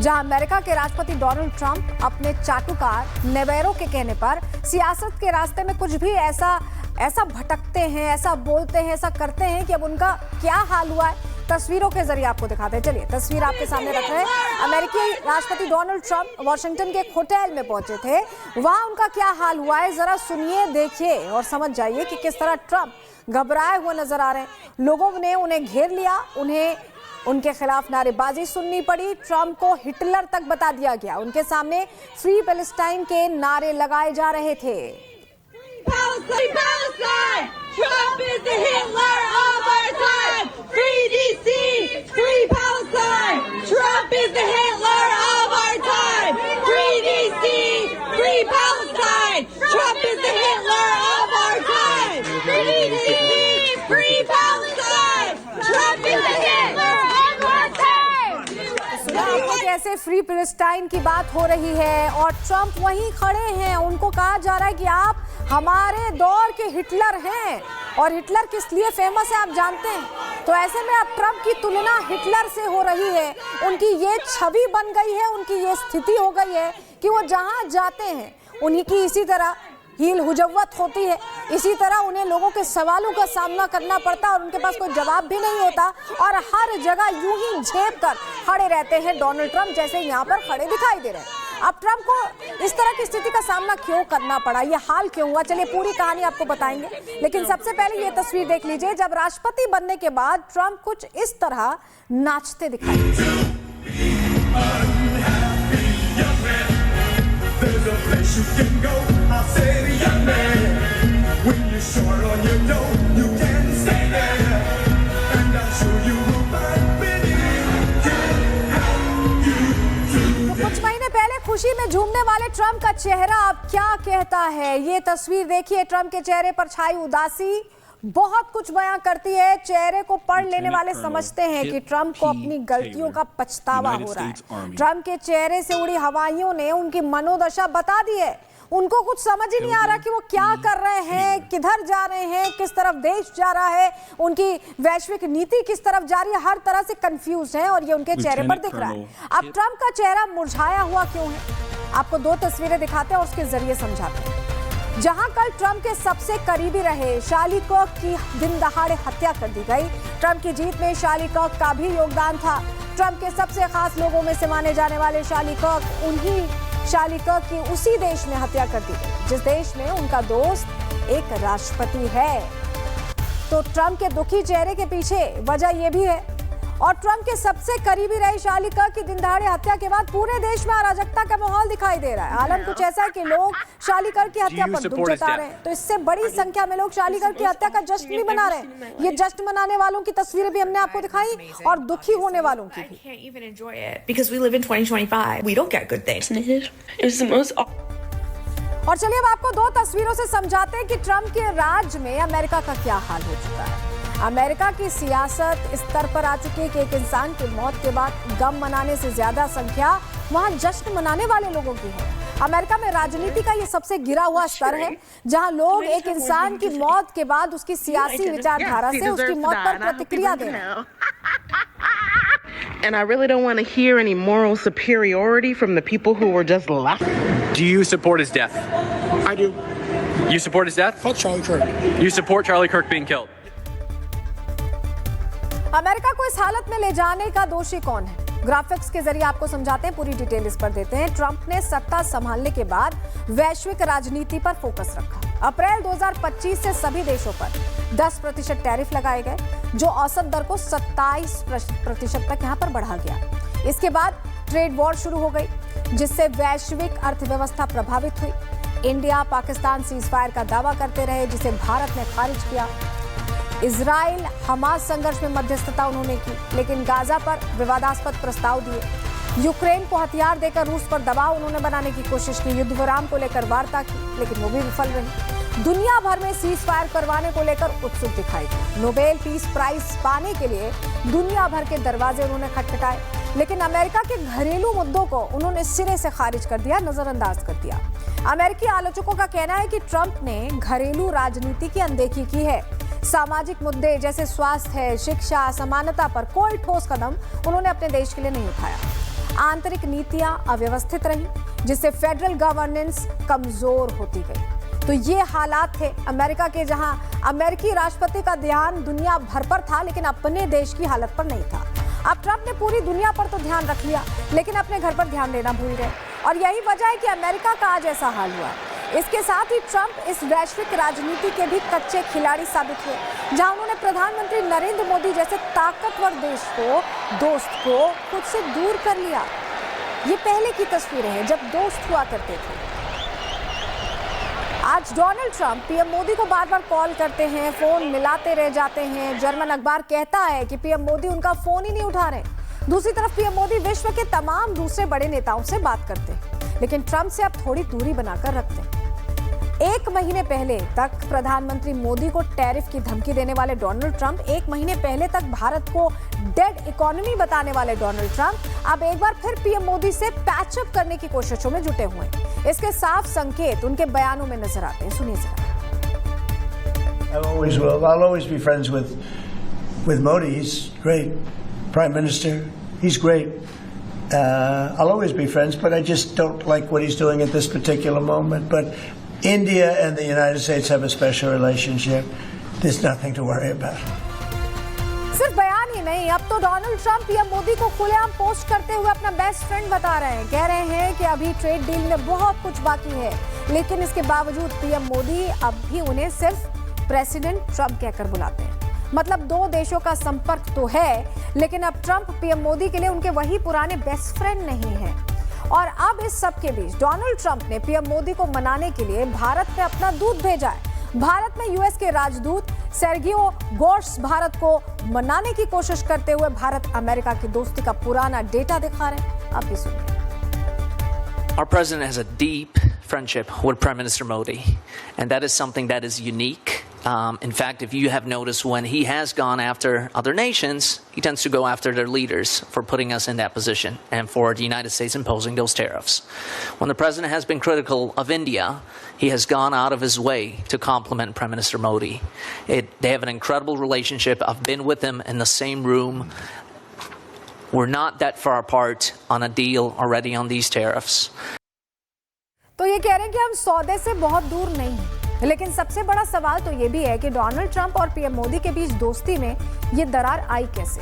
जहां अमेरिका के राष्ट्रपति डोनाल्ड ट्रंप अपने चाटुकार नेवेरो के कहने पर सियासत के रास्ते में कुछ भी ऐसा भटकते हैं, ऐसा बोलते हैं, ऐसा करते हैं कि अब उनका क्या हाल हुआ है तस्वीरों के जरिए आपको दिखाते हैं। चलिए तस्वीर आपके सामने रख रहे हैं। अमेरिकी राष्ट्रपति डोनाल्ड ट्रंप वाशिंगटन के एक होटल में पहुंचे थे, वहां उनका क्या हाल हुआ है जरा सुनिए, देखिए और समझ जाइए कि किस तरह ट्रंप घबराए हुए नजर आ रहे हैं। लोगों ने उन्हें घेर लिया, उनके खिलाफ नारेबाजी सुननी पड़ी, ट्रंप को हिटलर तक बता दिया गया, उनके सामने फ्री पैलेस्टाइन के नारे लगाए जा रहे थे। Trump is the Hitler of our time. Free DC, free Palestine. Trump is the Hitler of our time. Free DC, free Palestine. Trump is the Hitler of our time. Free DC, free Palestine. Trump is the Hitler of our time. सुना आपको कैसे free Palestine की बात हो रही है और Trump वहीं खड़े हैं। उनको कहा जा रहा है कि आप हमारे दौर के हिटलर हैं और हिटलर किस लिए फेमस है आप जानते हैं। तो ऐसे में अब ट्रंप की तुलना हिटलर से हो रही है। उनकी ये छवि बन गई है, उनकी ये स्थिति हो गई है कि वो जहां जाते हैं उन्हीं की इसी तरह हील हुजव्वत होती है, इसी तरह उन्हें लोगों के सवालों का सामना करना पड़ता है और उनके पास कोई जवाब भी नहीं होता और हर जगह यूं ही झेप कर खड़े रहते हैं डोनाल्ड ट्रंप, जैसे यहाँ पर खड़े दिखाई दे रहे हैं। अब ट्रंप को इस तरह की स्थिति का सामना क्यों करना पड़ा, ये हाल क्यों हुआ, चलिए पूरी कहानी आपको बताएंगे। लेकिन सबसे पहले ये तस्वीर देख लीजिए जब राष्ट्रपति बनने के बाद ट्रंप कुछ इस तरह नाचते दिखाई। There's a place you can go, I say to young man. When you're short on your dough, you can stay there. And I'm sure you will find many can help you to. कुछ महीने पहले खुशी में झूमने वाले Trump का चेहरा अब क्या कहता है, ये तस्वीर देखिए। ट्रंप के चेहरे पर छाई उदासी बहुत कुछ बयां करती है। चेहरे को पढ़ लेने वाले समझते हैं कि ट्रंप को अपनी गलतियों का पछतावा हो रहा है। ट्रंप के चेहरे से उड़ी हवाइयों ने उनकी मनोदशा बता दी है। उनको कुछ समझ ही नहीं आ रहा कि वो क्या कर रहे हैं, किधर जा रहे हैं, किस तरफ देश जा रहा है, उनकी वैश्विक नीति किस तरफ जा रही है, हर तरह से कंफ्यूज है और ये उनके चेहरे पर दिख रहा है। अब ट्रंप का चेहरा मुरझाया हुआ क्यों है, आपको दो तस्वीरें दिखाते हैं और उसके जरिए समझाते हैं। जहां कल ट्रंप के सबसे करीबी रहे शार्ली कर्क की दिन दहाड़े हत्या कर दी गई। ट्रंप की जीत में शार्ली कर्क का भी योगदान था। ट्रंप के सबसे खास लोगों में से माने जाने वाले शार्ली कर्क, उन्हीं शार्ली कर्क की उसी देश में हत्या कर दी गई जिस देश में उनका दोस्त एक राष्ट्रपति है। तो ट्रंप के दुखी चेहरे के पीछे वजह यह भी है और ट्रंप के सबसे करीबी रहे शार्ली कर्क की दिन दहाड़े हत्या के बाद पूरे देश में अराजकता का माहौल दिखाई दे रहा है। हालांकि कुछ ऐसा है कि लोग शार्ली कर्क की हत्या पर दुख जता रहे हैं, तो इससे बड़ी संख्या में लोग शार्ली कर्क की हत्या का जश्न भी मना रहे हैं। ये जश्न मनाने वालों की तस्वीरें भी हमने आपको दिखाई और दुखी होने वालों की भी। और चलिए अब आपको दो तस्वीरों से समझाते हैं कि ट्रंप के राज में अमेरिका का क्या हाल हो चुका है। अमेरिका की सियासत इस स्तर पर आ चुकी है कि एक इंसान की मौत के बाद गम मनाने से ज्यादा संख्या वहां जश्न मनाने वाले लोगों की है। अमेरिका में राजनीति का ये सबसे गिरा हुआ स्तर है जहां लोग एक इंसान की मौत के बाद उसकी सियासी विचारधारा से उसकी मौत पर प्रतिक्रिया दे रहे हैं। And I really don't want to hear any moral superiority from the people who were just left. Do you support his death? I do. You support his death? Fuck Charlie Kirk. You support Charlie Kirk being killed? America को इस हालत में ले जाने का दोषी कौन है, ग्राफिक्स के जरिए आपको समझाते हैं, पूरी डिटेल इस पर देते हैं। ट्रंप ने सत्ता संभालने के बाद वैश्विक राजनीति पर फोकस रखा। अप्रैल 2025 से सभी देशों पर 10% टैरिफ लगाए गए, जो औसत दर को 27% तक यहां पर बढ़ा गया। इसके बाद ट्रेड वॉर शुरू हो गई, जिससे वैश्विक अर्थव्यवस्था प्रभावित हुई। इंडिया पाकिस्तान सीजफायर का दावा करते रहे, जिसे भारत ने खारिज किया। इजराइल हमास संघर्ष में मध्यस्थता उन्होंने की, लेकिन गाजा पर विवादास्पद प्रस्ताव दिए। यूक्रेन को हथियार देकर रूस पर दबाव उन्होंने बनाने की कोशिश की। युद्ध विराम को लेकर वार्ता की, लेकिन वो भी विफल रही। दुनिया भर में सीज फायर करवाने को लेकर उत्सुक दिखाई दी। नोबेल पीस प्राइज पाने के लिए दुनिया भर के दरवाजे उन्होंने खटखटाए, लेकिन अमेरिका के घरेलू मुद्दों को उन्होंने सिरे से खारिज कर दिया, नजरअंदाज कर दिया। अमेरिकी आलोचकों का कहना है कि ट्रंप ने घरेलू राजनीति की अनदेखी की है। सामाजिक मुद्दे जैसे स्वास्थ्य, शिक्षा, समानता पर कोई ठोस कदम उन्होंने अपने देश के लिए नहीं उठाया। आंतरिक नीतियां अव्यवस्थित रही, जिससे फेडरल गवर्नेंस कमजोर होती गई। तो ये हालात थे अमेरिका के, जहां अमेरिकी राष्ट्रपति का ध्यान दुनिया भर पर था लेकिन अपने देश की हालत पर नहीं था। अब ट्रंप ने पूरी दुनिया पर तो ध्यान रख लिया लेकिन अपने घर पर ध्यान देना भूल गए, और यही वजह है कि अमेरिका का आज ऐसा हाल हुआ। इसके साथ ही ट्रंप इस वैश्विक राजनीति के भी कच्चे खिलाड़ी साबित हुए, जहां उन्होंने प्रधानमंत्री नरेंद्र मोदी जैसे ताकतवर देश को, दोस्त को खुद से दूर कर लिया। ये पहले की तस्वीरें हैं जब दोस्त हुआ करते थे। आज डोनाल्ड ट्रंप पीएम मोदी को बार बार कॉल करते हैं, फोन मिलाते रह जाते हैं। जर्मन अखबार कहता है कि पीएम मोदी उनका फोन ही नहीं उठा रहे। दूसरी तरफ पीएम मोदी विश्व के तमाम दूसरे बड़े नेताओं से बात करते हैं, लेकिन ट्रंप से अब थोड़ी दूरी बनाकर रखते हैं। 1 महीने पहले तक प्रधानमंत्री मोदी को टैरिफ की धमकी देने वाले डोनाल्ड ट्रंप, 1 महीने पहले तक भारत को डेड इकोनॉमी बताने वाले डोनाल्ड ट्रंप अब एक बार फिर पीएम मोदी से पैचअप करने की कोशिशों में जुटे हुए हैं। इसके साफ संकेत उनके बयानों में नजर आते हैं। सुनिए जरा। I'll always be friends with Modi. He's great prime minister. He's great. I'll always be friends, but I just don't like what he's doing at this particular moment. But India and the United States have a special relationship. There's nothing to worry about. सिर्फ बयान ही नहीं, अब तो Donald Trump PM Modi को खुलेआम post करते हुए अपना बेस्ट फ्रेंड बता रहे हैं। कह रहे हैं कि अभी ट्रेड डील में बहुत कुछ बाकी है, लेकिन इसके बावजूद पीएम मोदी अब भी उन्हें सिर्फ प्रेसिडेंट ट्रंप कहकर बुलाते हैं। मतलब 2 देशों का संपर्क तो है, लेकिन अब ट्रंप पीएम मोदी के लिए उनके वही पुराने बेस्ट फ्रेंड नहीं है। और अब इस सब के बीच डोनाल्ड ट्रंप ने पीएम मोदी को मनाने के लिए भारत में अपना दूत भेजा है। भारत में यूएस के राजदूत सेर्गियो गोर्स भारत को मनाने की कोशिश करते हुए भारत अमेरिका की दोस्ती का पुराना डेटा दिखा रहे हैं। आप भी सुनिए। Our president has a deep friendship with Prime Minister Modi, and that is something that is unique. In fact, if you have noticed, when he has gone after other nations, he tends to go after their leaders for putting us in that position and for the United States imposing those tariffs. When the president has been critical of India, he has gone out of his way to compliment Prime Minister Modi. They have an incredible relationship. I've been with them in the same room. We're not that far apart on a deal already on these tariffs. तो ये कह रहे हैं कि हम सौदे से बहुत दूर नहीं हैं, लेकिन सबसे बड़ा सवाल तो ये भी है कि डोनाल्ड ट्रंप और पीएम मोदी के बीच दोस्ती में ये दरार आई कैसे।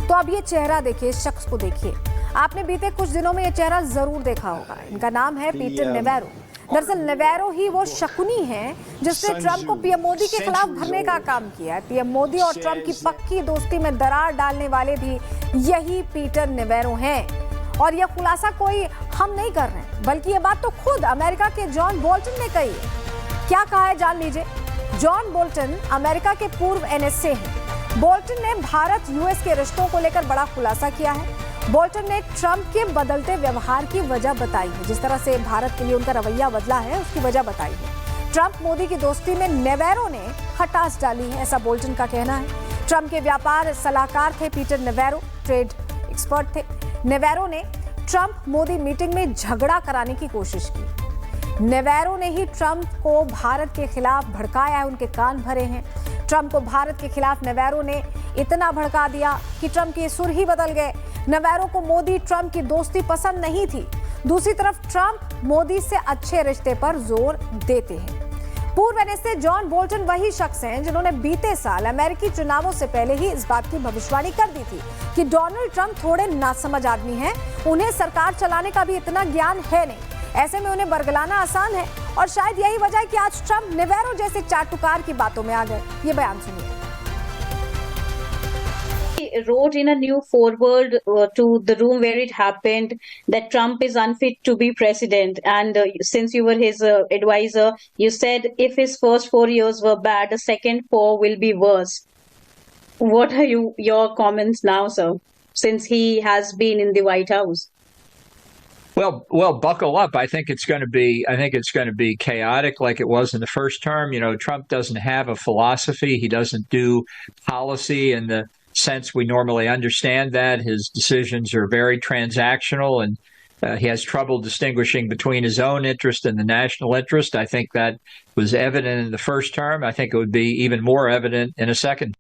तो अब ये चेहरा देखिए, इस शख्स को देखिए। आपने बीते कुछ दिनों में ये चेहरा जरूर देखा होगा। इनका नाम है पीटर नेवेरो। दरअसल नेवेरो ही वो शकुनी है जिसने ट्रंप को पीएम मोदी के खिलाफ भरने का काम किया है। पीएम मोदी और ट्रंप की पक्की दोस्ती में दरार डालने वाले भी यही पीटर नेवेरो हैं। और यह खुलासा कोई हम नहीं कर रहे हैं, बल्कि ये बात तो खुद अमेरिका के जॉन बोल्टन ने कही है। क्या कहा है जान लीजिए। जॉन बोल्टन अमेरिका के पूर्व एनएसए हैं। बोल्टन ने भारत यूएस के रिश्तों को लेकर बड़ा खुलासा किया है। बोल्टन ने ट्रंप के बदलते व्यवहार की वजह बताई है, जिस तरह से भारत के लिए उनका रवैया बदला है उसकी वजह बताई है। ट्रंप मोदी की दोस्ती में नेवेरो ने खटास डाली है, ऐसा बोल्टन का कहना है। ट्रंप के व्यापार सलाहकार थे पीटर नेवेरो, ट्रेड एक्सपर्ट थे। नेवेरो ने ट्रंप मोदी मीटिंग में झगड़ा कराने की कोशिश की। नेवेरो ने ही ट्रंप को भारत के खिलाफ भड़काया है, उनके कान भरे हैं। ट्रंप को भारत के खिलाफ नेवेरो ने इतना भड़का दिया कि ट्रंप के सुर ही बदल गए। नेवेरो को मोदी ट्रंप की दोस्ती पसंद नहीं थी। दूसरी तरफ ट्रंप मोदी से अच्छे रिश्ते पर जोर देते हैं। पूर्व एनएसए जॉन बोल्टन वही शख्स हैं जिन्होंने बीते साल अमेरिकी चुनावों से पहले ही इस बात की भविष्यवाणी कर दी थी कि डोनाल्ड ट्रंप थोड़े नासमझ आदमी हैं, उन्हें सरकार चलाने का भी इतना ज्ञान है नहीं, ऐसे में उन्हें बरगलाना आसान है। और शायद यही वजह है कि आज ट्रंप नेवेरो जैसे चाटुकार की बातों में आ गए। ये बयान सुनिए। Wrote in a new foreword to the room where it happened that Trump is unfit to be president, and since you were his advisor, you said if his first 4 years were bad, the second 4 will be worse. What are your comments now, sir, since he has been in the White House? Well, buckle up. I think it's going to be chaotic like it was in the first term. You know, Trump doesn't have a philosophy. He doesn't do policy in the sense we normally understand that. His decisions are very transactional, and he has trouble distinguishing between his own interest and the national interest. I think that was evident in the first term. I think it would be even more evident in a second.